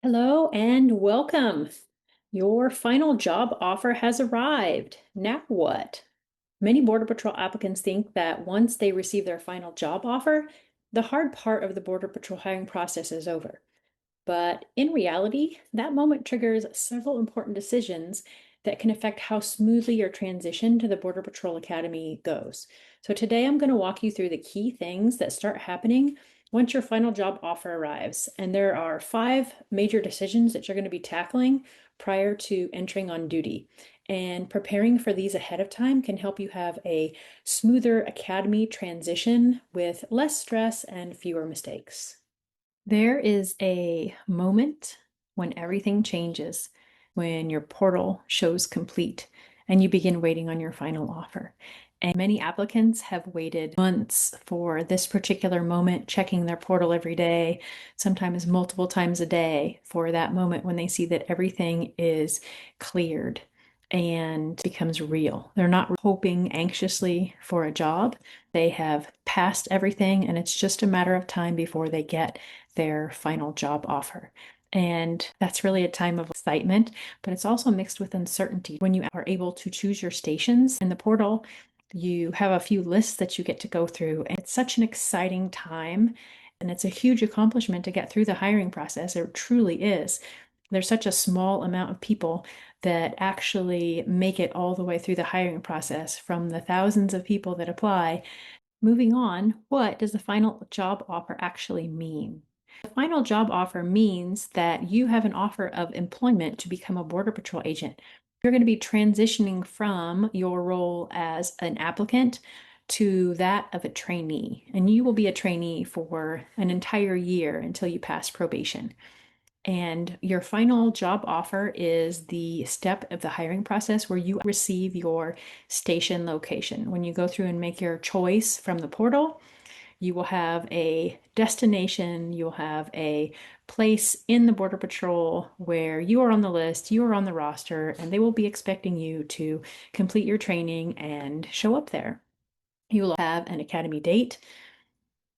Hello and welcome. Your final job offer has arrived. Now what? Many Border Patrol applicants think that once they receive their final job offer, the hard part of the Border Patrol hiring process is over. But in reality, that moment triggers several important decisions that can affect how smoothly your transition to the Border Patrol Academy goes. So today I'm going to walk you through the key things that start happening once your final job offer arrives. And there are 5 major decisions that you're going to be tackling prior to entering on duty. And preparing for these ahead of time can help you have a smoother academy transition with less stress and fewer mistakes. There is a moment when everything changes, when your portal shows complete and you begin waiting on your final offer. And many applicants have waited months for this particular moment, checking their portal every day, sometimes multiple times a day, for that moment when they see that everything is cleared and becomes real. They're not hoping anxiously for a job. They have passed everything, and it's just a matter of time before they get their final job offer. And that's really a time of excitement, but it's also mixed with uncertainty. When you are able to choose your stations in the portal, you have a few lists that you get to go through. And it's such an exciting time, and it's a huge accomplishment to get through the hiring process. It truly is. There's such a small amount of people that actually make it all the way through the hiring process from the thousands of people that apply. Moving on, what does the final job offer actually mean? The final job offer means that you have an offer of employment to become a Border Patrol agent. You're going to be transitioning from your role as an applicant to that of a trainee, and you will be a trainee for an entire year until you pass probation. And your final job offer is the step of the hiring process where you receive your station location. When you go through and make your choice from the portal, you will have a destination, you'll have a place in the Border Patrol where you are on the list, you are on the roster, and they will be expecting you to complete your training and show up there. You will have an academy date.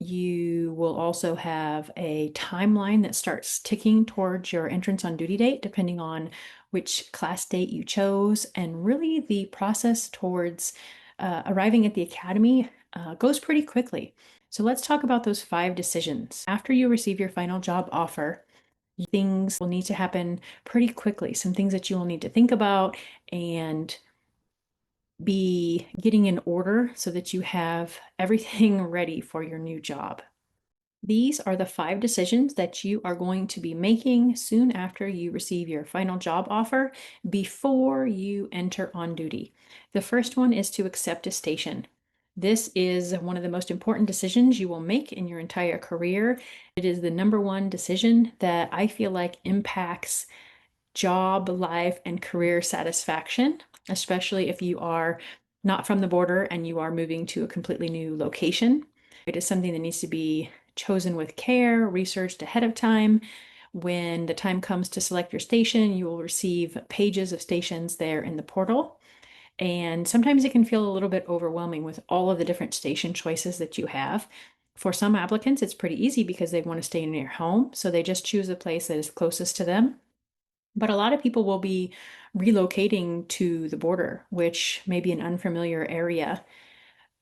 You will also have a timeline that starts ticking towards your entrance on duty date, depending on which class date you chose. And really, the process towards arriving at the academy goes pretty quickly. So let's talk about those 5 decisions. After you receive your final job offer, things will need to happen pretty quickly. Some things that you will need to think about and be getting in order so that you have everything ready for your new job. These are the 5 decisions that you are going to be making soon after you receive your final job offer before you enter on duty. The first one is to accept a station. This is one of the most important decisions you will make in your entire career. It is the number one decision that I feel like impacts job, life, and career satisfaction, especially if you are not from the border and you are moving to a completely new location. It is something that needs to be chosen with care, researched ahead of time. When the time comes to select your station, you will receive pages of stations there in the portal. And sometimes it can feel a little bit overwhelming with all of the different station choices that you have. For some applicants, it's pretty easy because they want to stay near home, so they just choose a place that is closest to them. But a lot of people will be relocating to the border, which may be an unfamiliar area.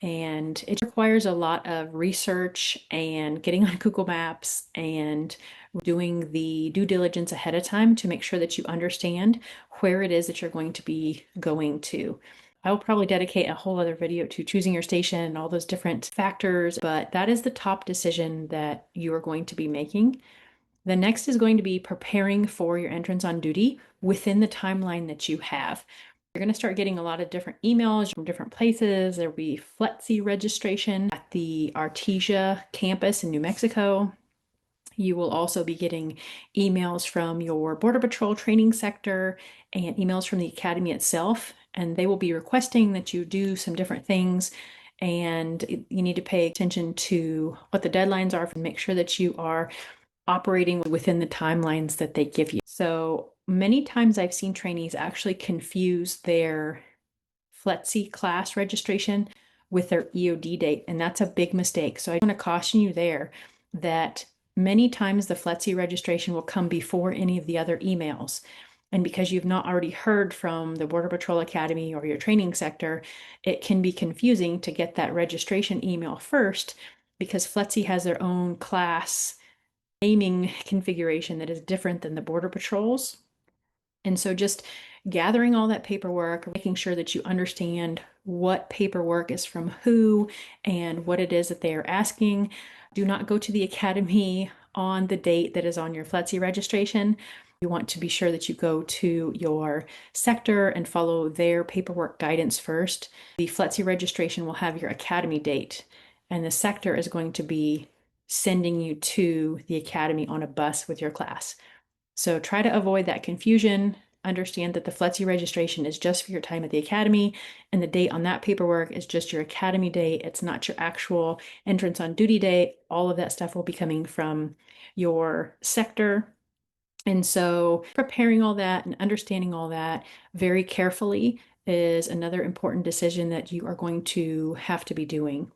And it requires a lot of research and getting on Google Maps and doing the due diligence ahead of time to make sure that you understand where it is that you're going to be going to. I will probably dedicate a whole other video to choosing your station and all those different factors, but that is the top decision that you are going to be making. The next is going to be preparing for your entrance on duty within the timeline that you have. You're going to start getting a lot of different emails from different places. There'll be FLETC registration at the Artesia campus in New Mexico. You will also be getting emails from your Border Patrol training sector and emails from the academy itself, and they will be requesting that you do some different things. And you need to pay attention to what the deadlines are and make sure that you are operating within the timelines that they give you. So many times I've seen trainees actually confuse their FLETC class registration with their EOD date, and that's a big mistake. So I want to caution you there that Many times the FLETC registration will come before any of the other emails. And because you've not already heard from the Border Patrol Academy or your training sector, it can be confusing to get that registration email first because FLETC has their own class naming configuration that is different than the Border Patrol's. And so just gathering all that paperwork, making sure that you understand what paperwork is from who and what it is that they are asking. Do not go to the academy on the date that is on your FLETC registration. You want to be sure that you go to your sector and follow their paperwork guidance first. The FLETC registration will have your academy date, and the sector is going to be sending you to the academy on a bus with your class. So try to avoid that confusion. Understand that the FLETC registration is just for your time at the academy, and the date on that paperwork is just your academy date. It's not your actual entrance on duty date. All of that stuff will be coming from your sector. And so preparing all that and understanding all that very carefully is another important decision that you are going to have to be doing.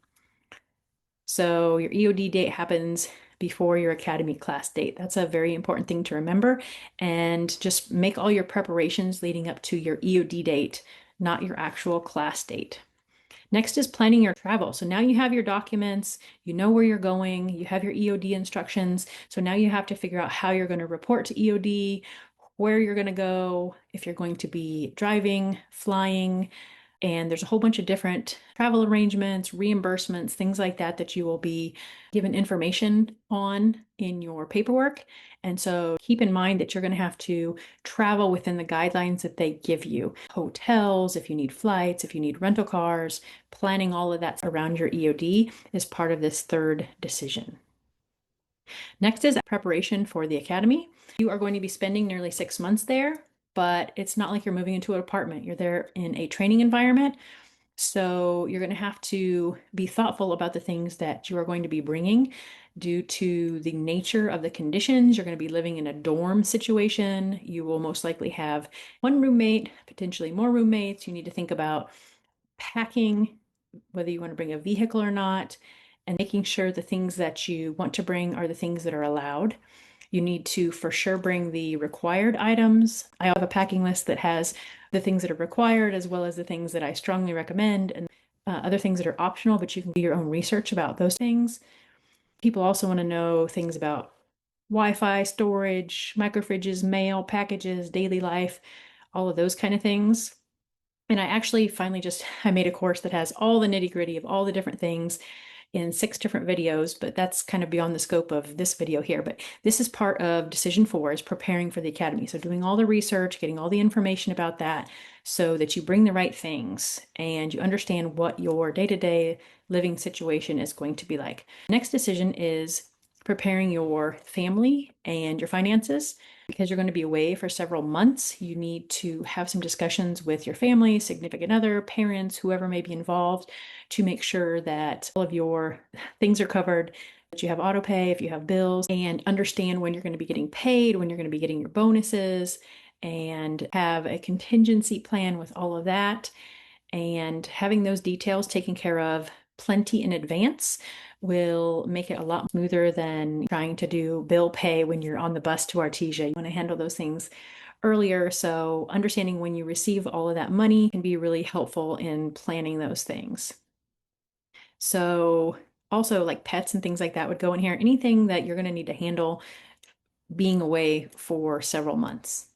So your EOD date happens before your academy class date. That's a very important thing to remember. And just make all your preparations leading up to your EOD date, not your actual class date. Next is planning your travel. So now you have your documents, you know where you're going, you have your EOD instructions. So now you have to figure out how you're going to report to EOD, where you're going to go, if you're going to be driving, flying, and there's a whole bunch of different travel arrangements, reimbursements, things like that that you will be given information on in your paperwork. And so keep in mind that you're going to have to travel within the guidelines that they give you. Hotels, if you need flights, if you need rental cars, planning all of that around your EOD is part of this third decision. Next is preparation for the academy. You are going to be spending nearly 6 months there, but it's not like you're moving into an apartment. You're there in a training environment. So you're going to have to be thoughtful about the things that you are going to be bringing due to the nature of the conditions. You're going to be living in a dorm situation. You will most likely have one roommate, potentially more roommates. You need to think about packing, whether you want to bring a vehicle or not, and making sure the things that you want to bring are the things that are allowed. You need to for sure bring the required items. I have a packing list that has the things that are required as well as the things that I strongly recommend and other things that are optional, but you can do your own research about those things. People also want to know things about Wi-Fi, storage, microfridges, mail, packages, daily life, all of those kind of things. And I actually finally I made a course that has all the nitty-gritty of all the different things in 6 different videos, but that's kind of beyond the scope of this video here. But this is part of decision 4, is preparing for the academy. So doing all the research, getting all the information about that so that you bring the right things and you understand what your day-to-day living situation is going to be like. Next decision is preparing your family and your finances. Because you're going to be away for several months, you need to have some discussions with your family, significant other, parents, whoever may be involved, to make sure that all of your things are covered, that you have auto pay if you have bills, and understand when you're going to be getting paid, when you're going to be getting your bonuses, and have a contingency plan with all of that. And having those details taken care of plenty in advance will make it a lot smoother than trying to do bill pay when you're on the bus to Artesia. You want to handle those things earlier. So understanding when you receive all of that money can be really helpful in planning those things. So also like pets and things like that would go in here. Anything that you're going to need to handle being away for several months.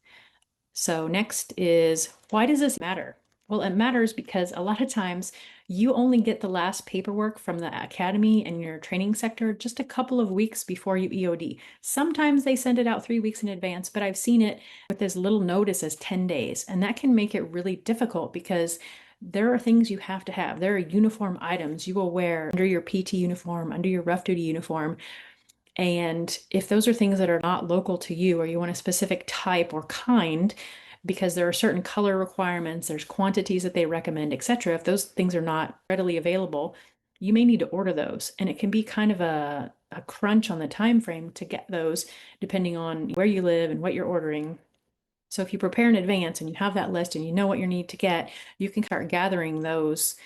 So next is, why does this matter? Well, it matters because a lot of times you only get the last paperwork from the academy and your training sector just a couple of weeks before you EOD. Sometimes they send it out 3 weeks in advance, but I've seen it with as little notice as 10 days. And that can make it really difficult because there are things you have to have. There are uniform items you will wear under your PT uniform, under your rough duty uniform. And if those are things that are not local to you, or you want a specific type or kind, because there are certain color requirements, there's quantities that they recommend, etc. If those things are not readily available, you may need to order those. And it can be kind of a crunch on the time frame to get those, depending on where you live and what you're ordering. So if you prepare in advance and you have that list and you know what you need to get, you can start gathering those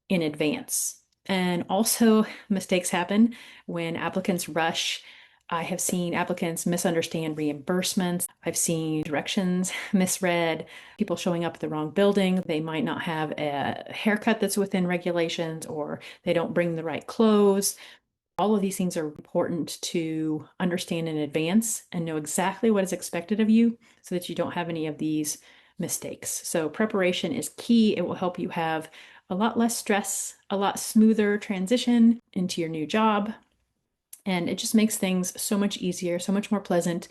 in advance. And also mistakes happen when applicants rush I have seen applicants misunderstand reimbursements. I've seen directions misread, people showing up at the wrong building. They might not have a haircut that's within regulations, or they don't bring the right clothes. All of these things are important to understand in advance and know exactly what is expected of you so that you don't have any of these mistakes. So preparation is key. It will help you have a lot less stress, a lot smoother transition into your new job. And it just makes things so much easier, so much more pleasant.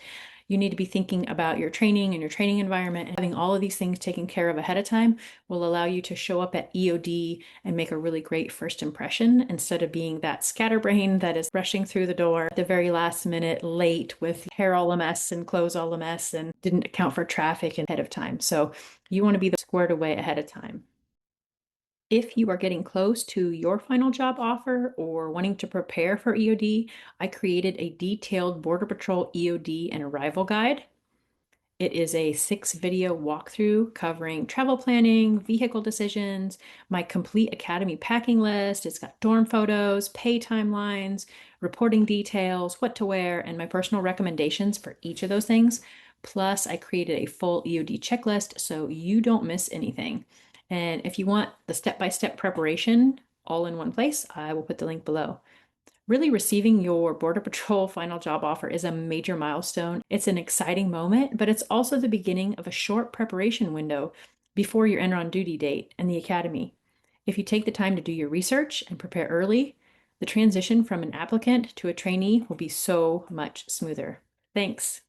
You need to be thinking about your training and your training environment, and having all of these things taken care of ahead of time will allow you to show up at EOD and make a really great first impression instead of being that scatterbrain that is rushing through the door at the very last minute, late, with hair all a mess and clothes all a mess, and didn't account for traffic ahead of time. So you want to be squared away ahead of time. If you are getting close to your final job offer or wanting to prepare for EOD, I created a detailed Border Patrol EOD and arrival guide. It is a 6-video walkthrough covering travel planning, vehicle decisions, my complete academy packing list. It's got dorm photos, pay timelines, reporting details, what to wear, and my personal recommendations for each of those things. Plus, I created a full EOD checklist so you don't miss anything. And if you want the step-by-step preparation all in one place, I will put the link below. Really, receiving your Border Patrol final job offer is a major milestone. It's an exciting moment, but it's also the beginning of a short preparation window before your enter on duty date and the academy. If you take the time to do your research and prepare early, the transition from an applicant to a trainee will be so much smoother. Thanks.